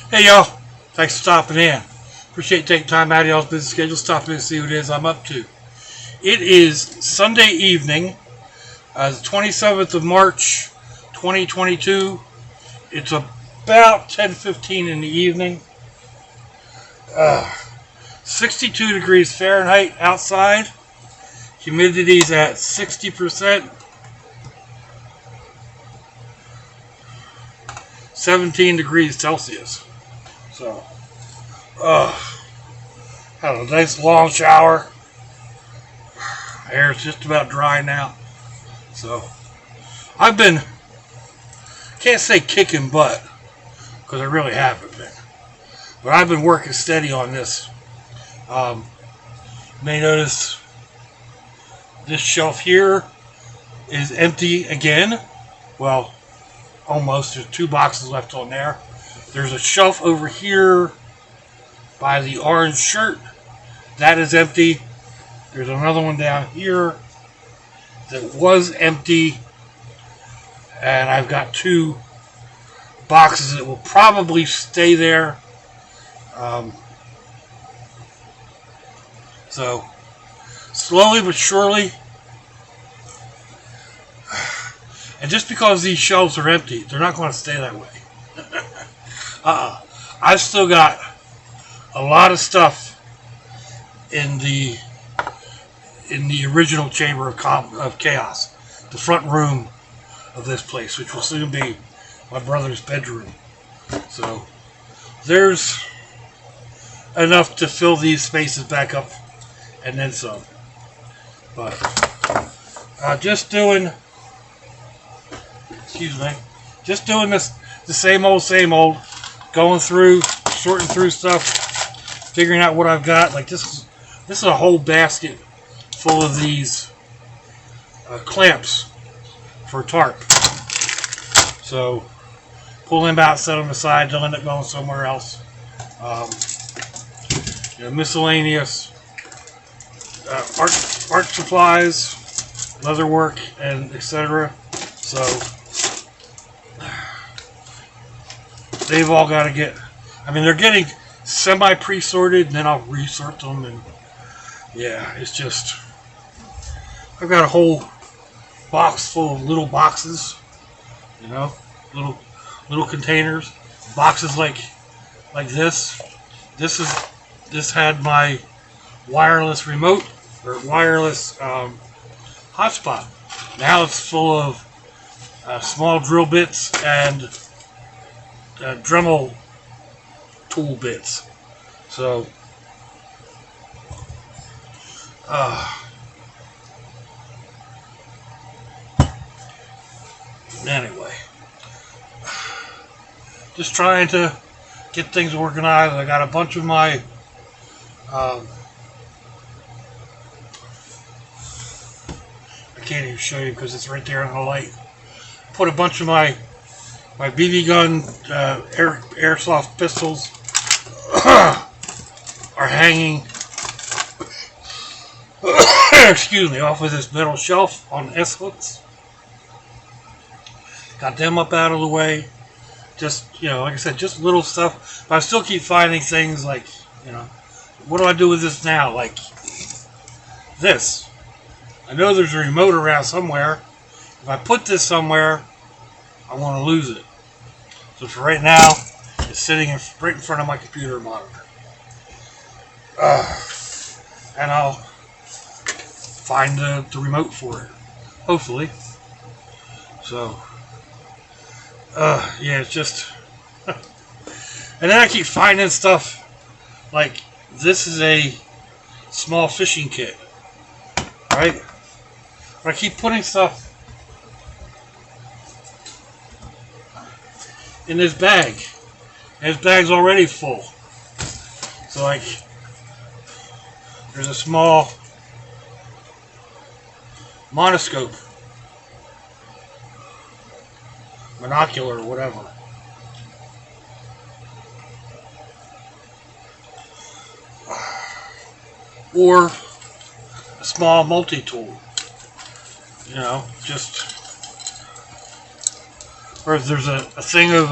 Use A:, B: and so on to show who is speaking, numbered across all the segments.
A: Hey y'all, thanks for stopping in. Appreciate you taking time out of y'all's busy schedule, stopping in to see what it is I'm up to. It is Sunday evening, the 27th of March, 2022. It's about 10:15 in the evening. 62 degrees Fahrenheit outside. Humidity's at 60%. 17 degrees Celsius. So, had a nice long shower. Hair's just about dry now. So, I've been, can't say kicking butt, because I really haven't been. But I've been working steady on this. You may notice this shelf here is empty again. Well, almost. There's 2 boxes left on there. There's a shelf over here by the orange shirt. That is empty. There's another one down here that was empty. And I've got 2 boxes that will probably stay there. So, slowly but surely. And just because these shelves are empty, they're not going to stay that way. I've still got a lot of stuff in the original chamber of chaos, the front room of this place, which will soon be my brother's bedroom. So there's enough to fill these spaces back up and then some. But just doing this, the same old, going through, sorting through stuff, figuring out what I've got. Like this is a whole basket full of these clamps for tarp. So pull them out, set them aside. They'll end up going somewhere else. Miscellaneous art supplies, leather work, and etc. So they've all got to get, they're getting semi-pre-sorted, and then I'll resort them, and yeah, it's just, I've got a whole box full of little boxes, little containers, boxes like this. This had my wireless remote, or wireless hotspot. Now it's full of small drill bits and Dremel tool bits. So, anyway, just trying to get things organized. I got a bunch of my I can't even show you because it's right there on the light. Put a bunch of my BB gun airsoft pistols are hanging excuse me, off of this metal shelf on S-hooks. Got them up out of the way. Just, like I said, just little stuff. But I still keep finding things like, what do I do with this now? Like this. I know there's a remote around somewhere. If I put this somewhere, I want to lose it. So for right now, it's sitting right in front of my computer monitor. And I'll find the remote for it. Hopefully. So, yeah, it's just... And then I keep finding stuff like this is a small fishing kit. Right? But I keep putting stuff in this bag. And this bag's already full. So like, there's a small monoscope, monocular, or whatever. Or a small multi-tool. Just... Or if there's a thing of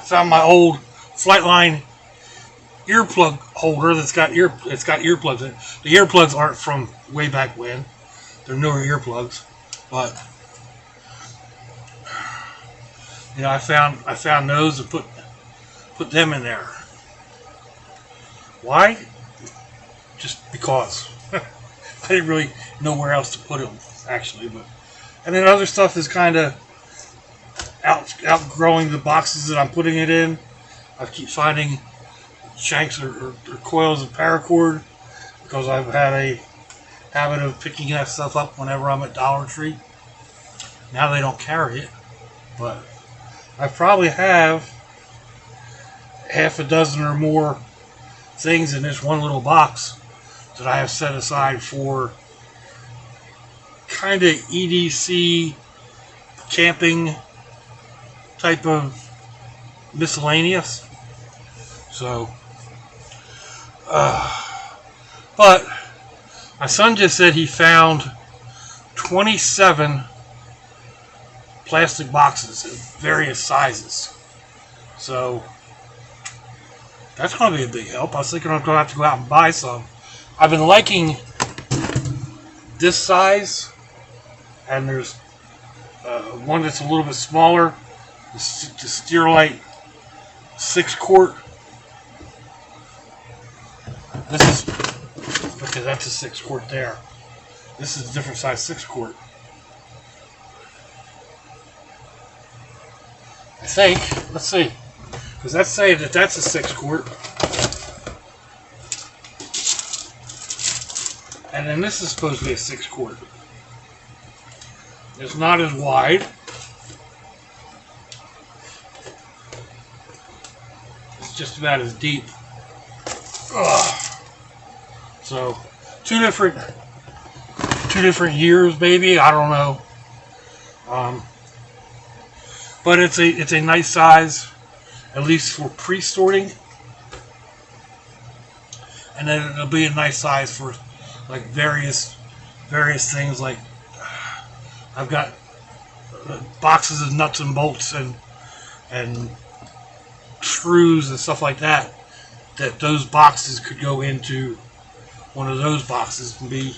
A: found my old Flightline earplug holder that's got earplugs in it. The earplugs aren't from way back when; they're newer earplugs. But you know, I found those and put them in there. Why? Just because. I didn't really know where else to put them, actually. And then other stuff is kind of outgrowing the boxes that I'm putting it in. I keep finding shanks or coils of paracord because I've had a habit of picking that stuff up whenever I'm at Dollar Tree. Now they don't carry it, but I probably have half a dozen or more things in this one little box that I have set aside for kind of EDC camping type of miscellaneous. So, but my son just said he found 27 plastic boxes in various sizes. So that's going to be a big help. I was thinking I'm going to have to go out and buy some. I've been liking this size, and there's one that's a little bit smaller, the Steerlite 6-quart. This is, okay, that's a 6-quart there. This is a different size 6-quart. I think, let's see, because that's saying that that's a 6-quart. And then this is supposed to be a 6-quart. It's not as wide. It's just about as deep. Ugh. So, two different years, maybe. I don't know. But it's a nice size, at least for pre-sorting. And then it'll be a nice size for like various things. Like I've got boxes of nuts and bolts and screws and stuff like that. That those boxes could go into one of those boxes and be,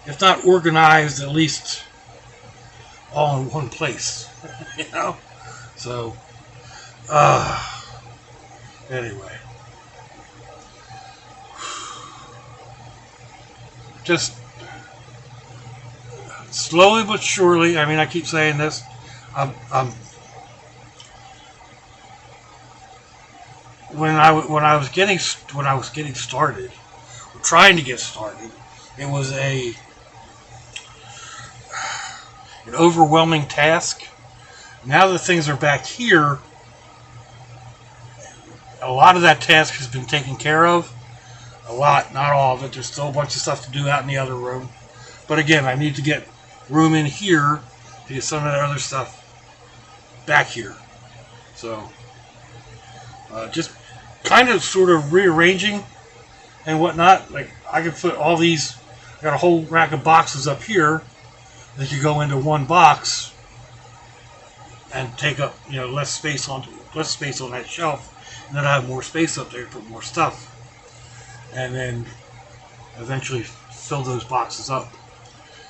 A: if not organized, at least all in one place. You know. So anyway. Just slowly but surely. I mean, I keep saying this. When I was getting started, or trying to get started, it was an overwhelming task. Now that things are back here, a lot of that task has been taken care of. A lot, not all of it. There's still a bunch of stuff to do out in the other room. But again, I need to get room in here to get some of that other stuff back here. So, just kind of sort of rearranging and whatnot. Like, I could put all these, I got a whole rack of boxes up here that could go into one box and take up, less space on that shelf. And then I have more space up there to put more stuff. And then eventually fill those boxes up.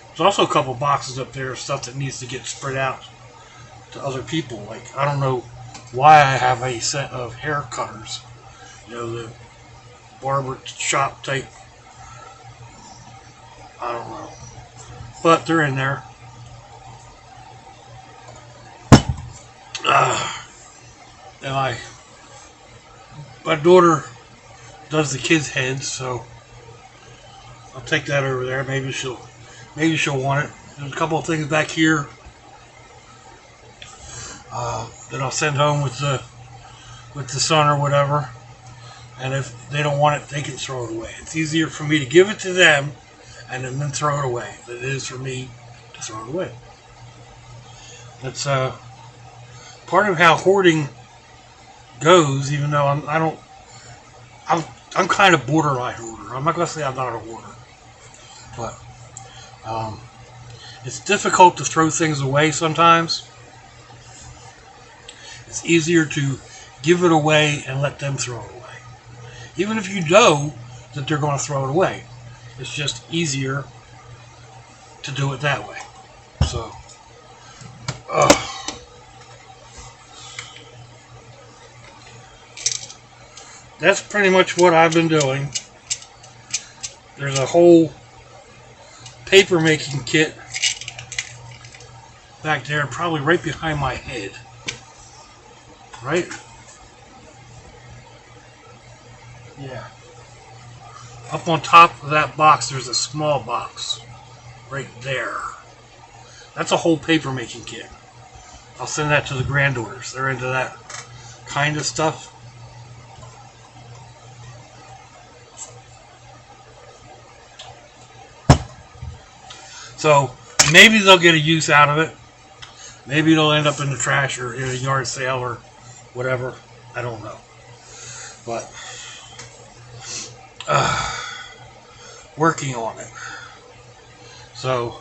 A: There's also a couple boxes up there of stuff that needs to get spread out to other people. Like, I don't know why I have a set of hair cutters. The barber shop type. I don't know. But they're in there. And my daughter does the kids' heads, so I'll take that over there. Maybe she'll want it. There's a couple of things back here that I'll send home with the son or whatever. And if they don't want it, they can throw it away. It's easier for me to give it to them and then throw it away than it is for me to throw it away. That's part of how hoarding goes. Even though I'm kind of borderline hoarder. I'm not going to say I'm not a hoarder. But it's difficult to throw things away sometimes. It's easier to give it away and let them throw it away. Even if you know that they're going to throw it away, it's just easier to do it that way. So, that's pretty much what I've been doing. There's a whole paper making kit back there, probably right behind my head. Right? Yeah. Up on top of that box, there's a small box. Right there. That's a whole paper making kit. I'll send that to the granddaughters. They're into that kind of stuff. So maybe they'll get a use out of it. Maybe it'll end up in the trash or in a yard sale or whatever. I don't know. But working on it. So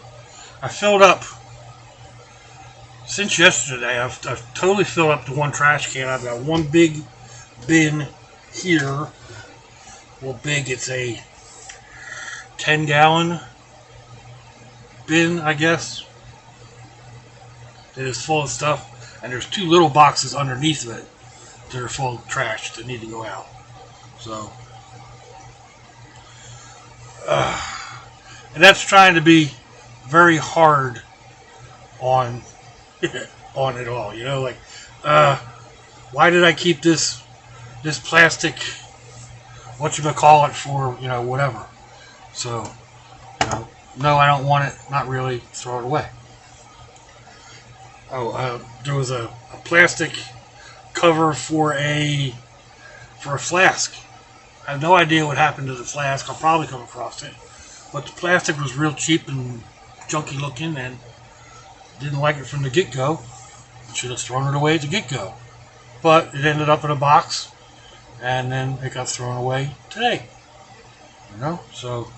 A: I filled up, since yesterday, I've totally filled up the one trash can. I've got one big bin here. Well, big, it's a 10-gallon bin, I guess. It is full of stuff, and there's two little boxes underneath of it that are full of trash that need to go out. So, and that's trying to be very hard on on it all. You know, like, why did I keep this plastic, whatchamacallit, for, you know, whatever. So, you know, no, I don't want it. Not really. Throw it away. Oh, there was a plastic cover for a flask. I have no idea what happened to the flask. I'll probably come across it. But the plastic was real cheap and junky looking, and didn't like it from the get-go. Should have thrown it away at the get-go. But it ended up in a box, and then it got thrown away today. You know? So,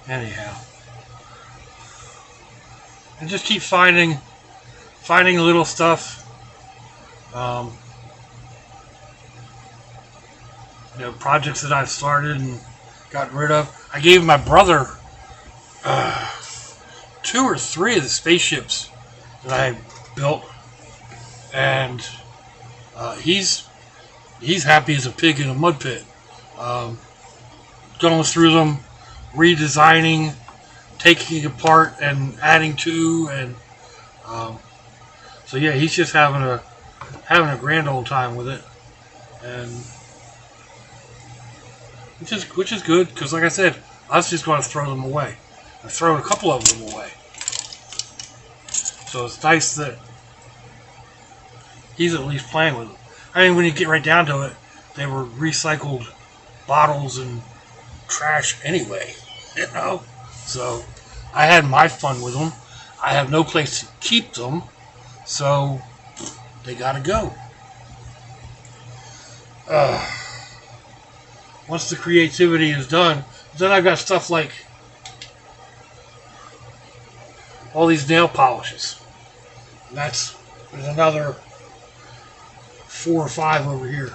A: anyhow. And just keep finding little stuff. You know, projects that I've started and gotten rid of. I gave my brother 2 or 3 of the spaceships that I built, and he's happy as a pig in a mud pit. Going through them, redesigning, taking apart and adding to, and so yeah, he's just having a grand old time with it, and which is good, because like I said, I was just going to throw them away. I've thrown a couple of them away, so it's nice that he's at least playing with them. I mean, when you get right down to it, they were recycled bottles and trash anyway, you know. So I had my fun with them. I have no place to keep them, so they gotta go. Once the creativity is done, then I've got stuff like all these nail polishes. And there's another 4 or 5 over here.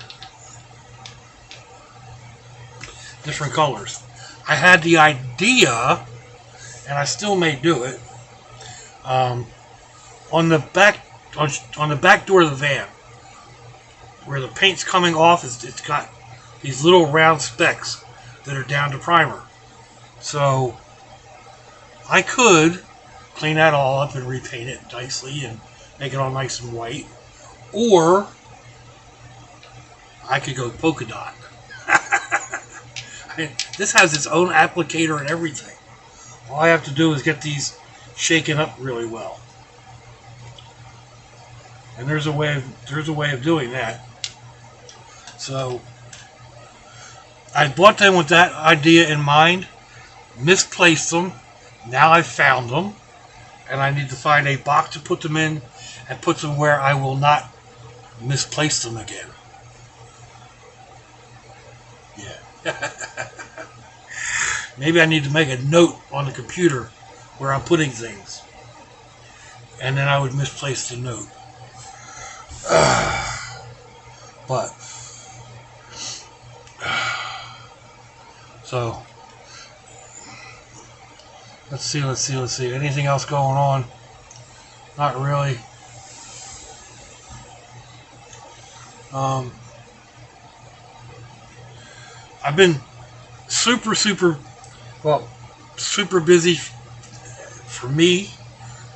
A: Different colors. I had the idea, and I still may do it, on the back door of the van, where the paint's coming off, it's got these little round specks that are down to primer. So I could clean that all up and repaint it nicely and make it all nice and white, or I could go polka dot. I mean, this has its own applicator and everything. All I have to do is get these shaken up really well, and there's a way of doing that. So I bought them with that idea in mind, misplaced them. Now I've found them, and I need to find a box to put them in and put them where I will not misplace them again. Yeah. Maybe I need to make a note on the computer where I'm putting things. and then I would misplace the note. But so let's see. Anything else going on? Not really. I've been super busy for me,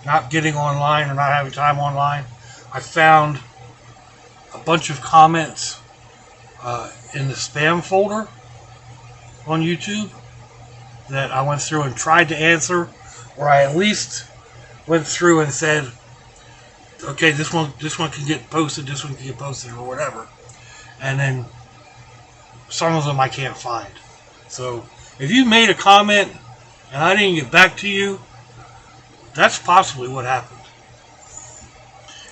A: not getting online or not having time online. I found a bunch of comments in the spam folder on YouTube that I went through and tried to answer, or I at least went through and said, okay, this one can get posted, this one can get posted, or whatever. And then some of them I can't find. So if you made a comment and I didn't get back to you, that's possibly what happened.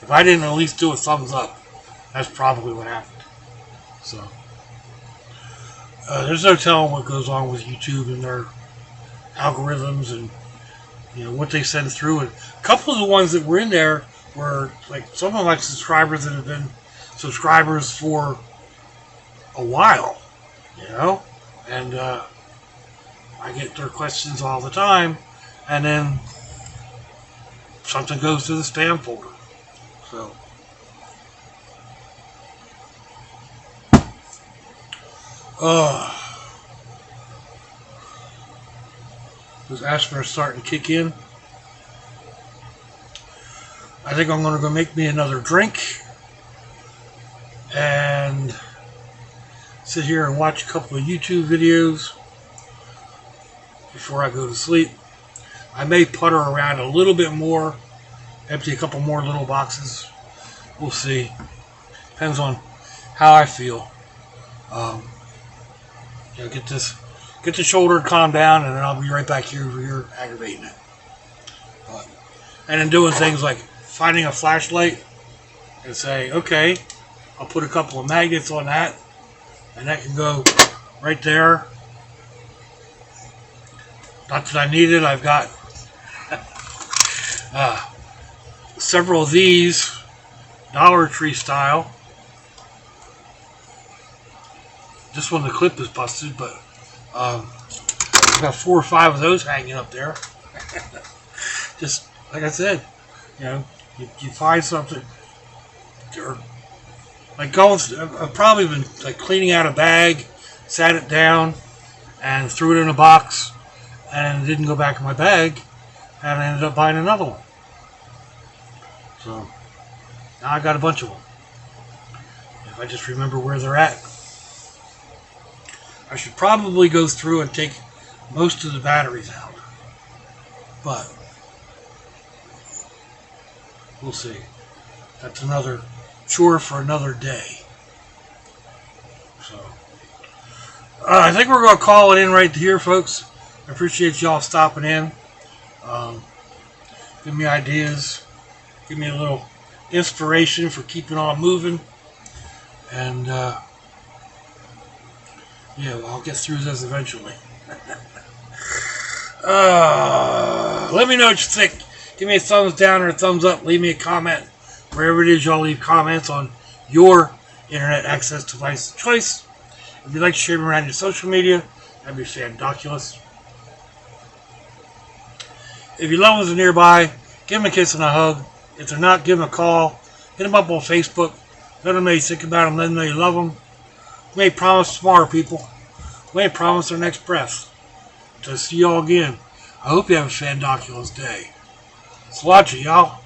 A: If I didn't at least do a thumbs up, that's probably what happened. So there's no telling what goes on with YouTube and their algorithms and what they send through. And a couple of the ones that were in there were like some of my subscribers that have been subscribers for a while, and I get their questions all the time, and then something goes to the spam folder. So this asthma is starting to kick in. I think I'm going to go make me another drink and sit here and watch a couple of YouTube videos before I go to sleep. I may putter around a little bit more, empty a couple more little boxes. We'll see. Depends on how I feel. Get the shoulder to calm down, and then I'll be right back here aggravating it. And then doing things like finding a flashlight and say, okay, I'll put a couple of magnets on that, and that can go right there. Not that I need it. I've got several of these Dollar Tree style. This one, the clip is busted, but I've got 4 or 5 of those hanging up there. Just like I said, you find something, or like I've probably been like cleaning out a bag, sat it down, and threw it in a box, and it didn't go back in my bag, and I ended up buying another one. So now I got a bunch of them. If I just remember where they're at. I should probably go through and take most of the batteries out, but we'll see. That's another chore for another day. So I think we're going to call it in right here, folks. I appreciate y'all stopping in. Give me ideas. Give me a little inspiration for keeping on moving. And I'll get through this eventually. Let me know what you think. Give me a thumbs down or a thumbs up. Leave me a comment. Wherever it is y'all leave comments on your internet access device of choice. If you'd like to share me around your social media, that'd be fandoculous. If your loved ones are nearby, give them a kiss and a hug. If they're not, give them a call. Hit them up on Facebook. Let them know you think about them. Let them know you love them. We ain't promised tomorrow, people. We ain't promised our next breath. To see y'all again. I hope you have a fandoculous day. It's a lot, y'all.